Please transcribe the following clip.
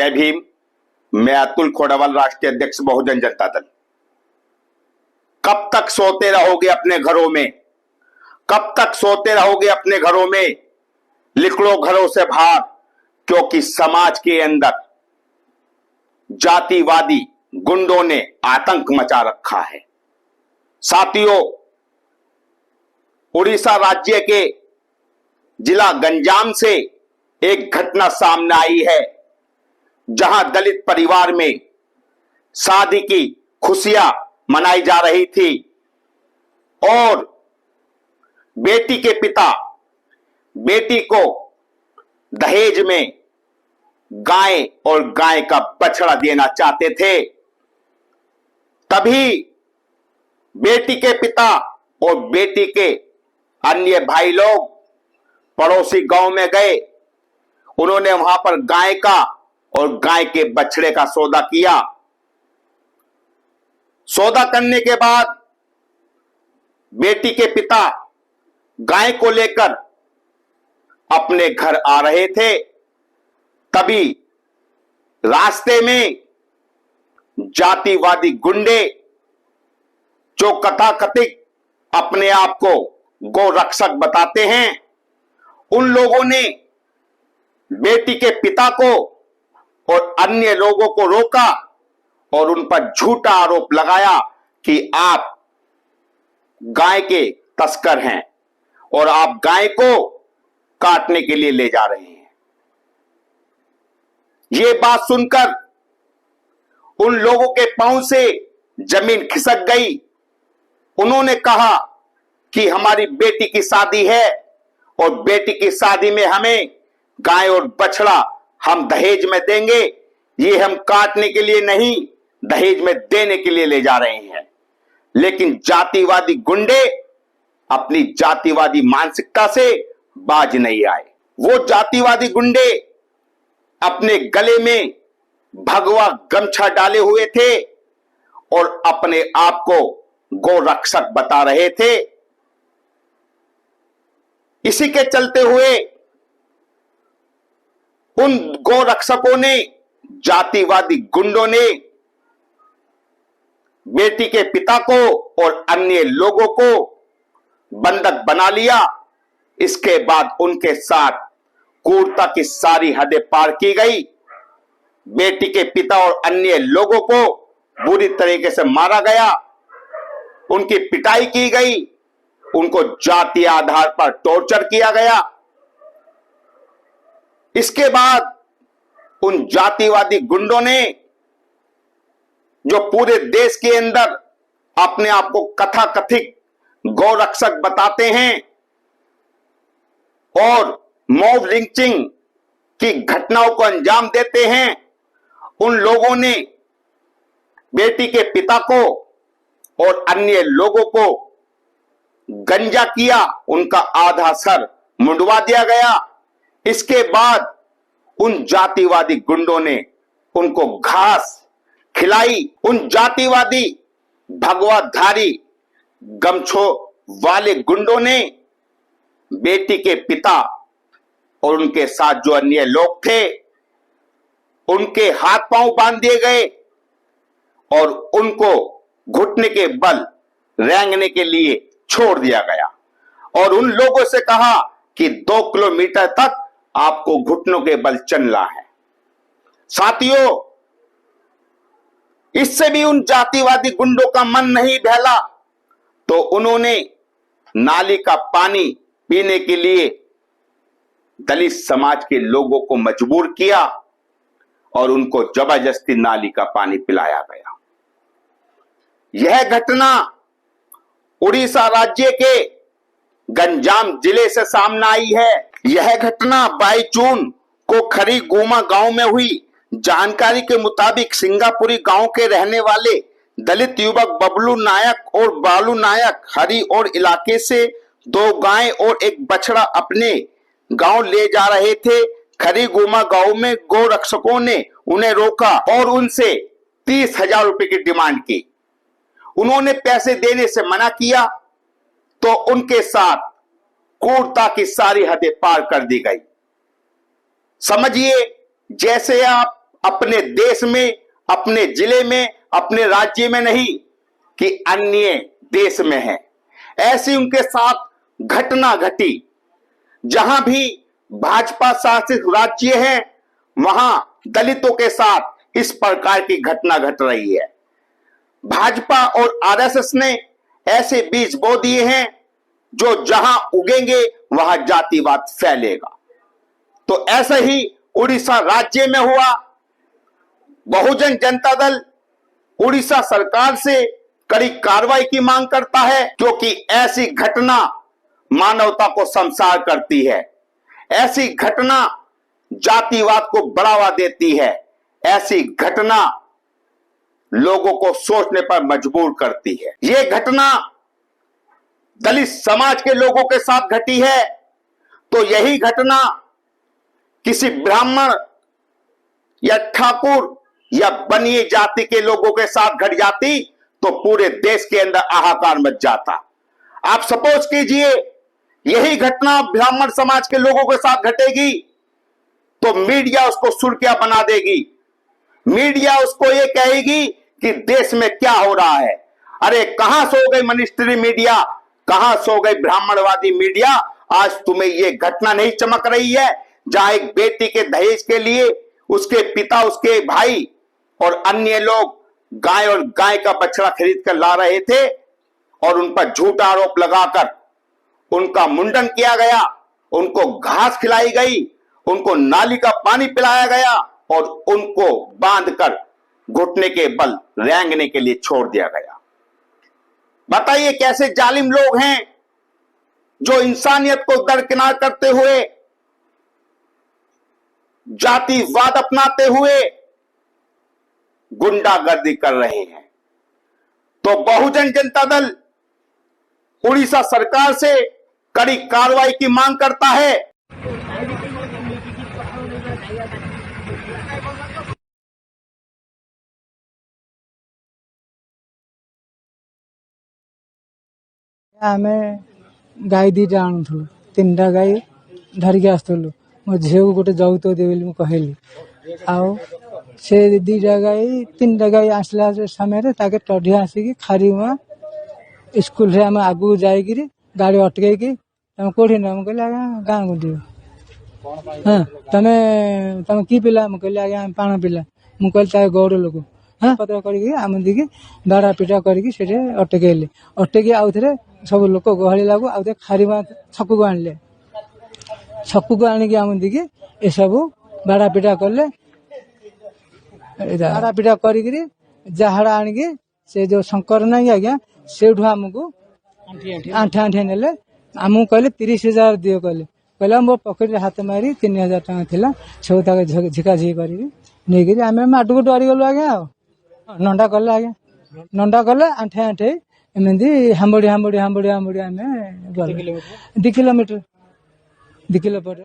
जय भीम। मैं अतुल खोड़ावल, राष्ट्रीय अध्यक्ष बहुजन जनता दल। कब तक सोते रहोगे अपने घरों में? कब तक सोते रहोगे अपने घरों में? निकलो घरों से बाहर, क्योंकि समाज के अंदर जातिवादी गुंडों ने आतंक मचा रखा है। साथियों, उड़ीसा राज्य के जिला गंजाम से एक घटना सामने आई है, जहां दलित परिवार में शादी की खुशियां मनाई जा रही थी और बेटी के पिता बेटी को दहेज में गाय और गाय का बछड़ा देना चाहते थे। तभी बेटी के पिता और बेटी के अन्य भाई लोग पड़ोसी गांव में गए। उन्होंने वहां पर गाय का और गाय के बछड़े का सौदा किया। सौदा करने के बाद बेटी के पिता गाय को लेकर अपने घर आ रहे थे। तभी रास्ते में जातिवादी गुंडे, जो कथाकथित अपने आप को गौ रक्षक बताते हैं, उन लोगों ने बेटी के पिता को और अन्य लोगों को रोका और उन पर झूठा आरोप लगाया कि आप गाय के तस्कर हैं और आप गाय को काटने के लिए ले जा रहे हैं। ये बात सुनकर उन लोगों के पांव से जमीन खिसक गई। उन्होंने कहा कि हमारी बेटी की शादी है और बेटी की शादी में हमें गाय और बछड़ा हम दहेज में देंगे। ये हम काटने के लिए नहीं, दहेज में देने के लिए ले जा रहे हैं। लेकिन जातिवादी गुंडे अपनी जातिवादी मानसिकता से बाज नहीं आए। वो जातिवादी गुंडे अपने गले में भगवा गमछा डाले हुए थे और अपने आप को गौ रक्षक बता रहे थे। इसी के चलते हुए उन गौ रक्षकों ने, जातिवादी गुंडों ने बेटी के पिता को और अन्य लोगों को बंधक बना लिया। इसके बाद उनके साथ क्रूरता की सारी हदें पार की गई। बेटी के पिता और अन्य लोगों को बुरी तरीके से मारा गया, उनकी पिटाई की गई, उनको जातीय आधार पर टॉर्चर किया गया। इसके बाद उन जातिवादी गुंडों ने, जो पूरे देश के अंदर अपने आप को कथाकथित गौ रक्षक बताते हैं और मॉब लिंचिंग की घटनाओं को अंजाम देते हैं, उन लोगों ने बेटी के पिता को और अन्य लोगों को गंजा किया, उनका आधा सर मुंडवा दिया गया। इसके बाद उन जातिवादी गुंडों ने उनको घास खिलाई। उन जातिवादी भगवाधारी गमछों वाले गुंडों ने बेटी के पिता और उनके साथ जो अन्य लोग थे, उनके हाथ पांव बांध दिए गए और उनको घुटने के बल रेंगने के लिए छोड़ दिया गया और उन लोगों से कहा कि 2 किलोमीटर तक आपको घुटनों के बल चलना है। साथियों, इससे भी उन जातिवादी गुंडों का मन नहीं बहला, तो उन्होंने नाली का पानी पीने के लिए दलित समाज के लोगों को मजबूर किया और उनको जबरदस्ती नाली का पानी पिलाया गया। यह घटना उड़ीसा राज्य के गंजाम जिले से सामने आई है। यह घटना 22 जून को खरीगोमा गांव में हुई। जानकारी के मुताबिक सिंगापुरी गांव के रहने वाले दलित युवक बबलू नायक और बालू नायक हरी और इलाके से 2 गाय और एक बछड़ा अपने गांव ले जा रहे थे। खरीगोमा गांव में गौ रक्षकों ने उन्हें रोका और उनसे 30,000 रुपए की डिमांड की। उन्होंने पैसे देने से मना किया तो उनके साथ क्रूरता की सारी हदें पार कर दी गई। समझिए, जैसे आप अपने देश में, अपने जिले में, अपने राज्य में नहीं कि अन्य देश में है। ऐसी उनके साथ घटना घटी। जहां भी भाजपा शासित राज्य है वहां दलितों के साथ इस प्रकार की घटना घट रही है। भाजपा और आरएसएस ने ऐसे बीज बो दिए हैं जो जहां उगेंगे वहां जातिवाद फैलेगा। तो ऐसा ही उड़ीसा राज्य में हुआ। बहुजन जनता दल उड़ीसा सरकार से कड़ी कार्रवाई की मांग करता है, क्योंकि ऐसी घटना मानवता को शर्मसार करती है। ऐसी घटना जातिवाद को बढ़ावा देती है। ऐसी घटना लोगों को सोचने पर मजबूर करती है। यह घटना दलित समाज के लोगों के साथ घटी है, तो यही घटना किसी ब्राह्मण या ठाकुर या बनिए जाति के लोगों के साथ घट जाती तो पूरे देश के अंदर हाहाकार मच जाता। आप सपोज कीजिए यही घटना ब्राह्मण समाज के लोगों के साथ घटेगी तो मीडिया उसको सुर्खियां बना देगी। मीडिया उसको ये कहेगी कि देश में क्या हो रहा है। अरे कहां सो गई मिनिस्ट्री मीडिया, कहां सो गई ब्राह्मणवादी मीडिया। आज तुम्हें ये घटना नहीं चमक रही है जहां एक बेटी के दहेज के लिए उसके पिता, उसके भाई और अन्य लोग गाय और गाय का बछड़ा खरीद कर ला रहे थे और उन पर झूठा आरोप लगाकर उनका मुंडन किया गया, उनको घास खिलाई गई, उनको नाली का पानी पिलाया गया और उनको बांधकर घुटने के बल रेंगने के लिए छोड़ दिया गया। बताइए कैसे जालिम लोग हैं जो इंसानियत को दरकिनार करते हुए, जातिवाद अपनाते हुए गुंडागर्दी कर रहे हैं। तो बहुजन जनता दल उड़ीसा सरकार से कड़ी कार्रवाई की मांग करता है। आमे गाई दीटा आणुलु, 3टा गाई धरिकी आसुलु। मो झील को गोटे जौत दे बोली कहली आउ से 2टा गाई 3टा गाई आसला समय ताके टढ़ी आसिकी खारीमा स्कूल रे आम आगू जाइकिरी गाड़ी अटकैकी तुम कौटी न कहली आज्ञा गाँव को दियो। हाँ तमे तमे कि पिला कहली आज्ञा पाण पिला। मुझे गौड़ लोक हाँ पत्र करम दिखी बाड़ा पिटा करके अटकैले। अटकी आउ थे सब लोक गहली लागू आउ खारीमा छक को आणले। छक को आणिकी आम दिखी ए सब बाड़ा पिटा कले। बाड़ा पिटा करी जहाड़ा आणिकी से जो शंकर नहीं आज्ञा से आमको आंठे आंठे नेले। आमको कहले 30,000 दियो कहले। कहला मो पकेट हाथ मारी 3,000 टଙ୍କା थिला सब झिका झिकी करी नहीं आम माटू को डरी गलु आज्ञा। नंडा कले आज्ञा नंडा कले आंठे आंठे एमती हांबड़ी हांबड़ी हांबड़ी हांबड़ी आम 2 किलोमीटर 2 किलोमीटर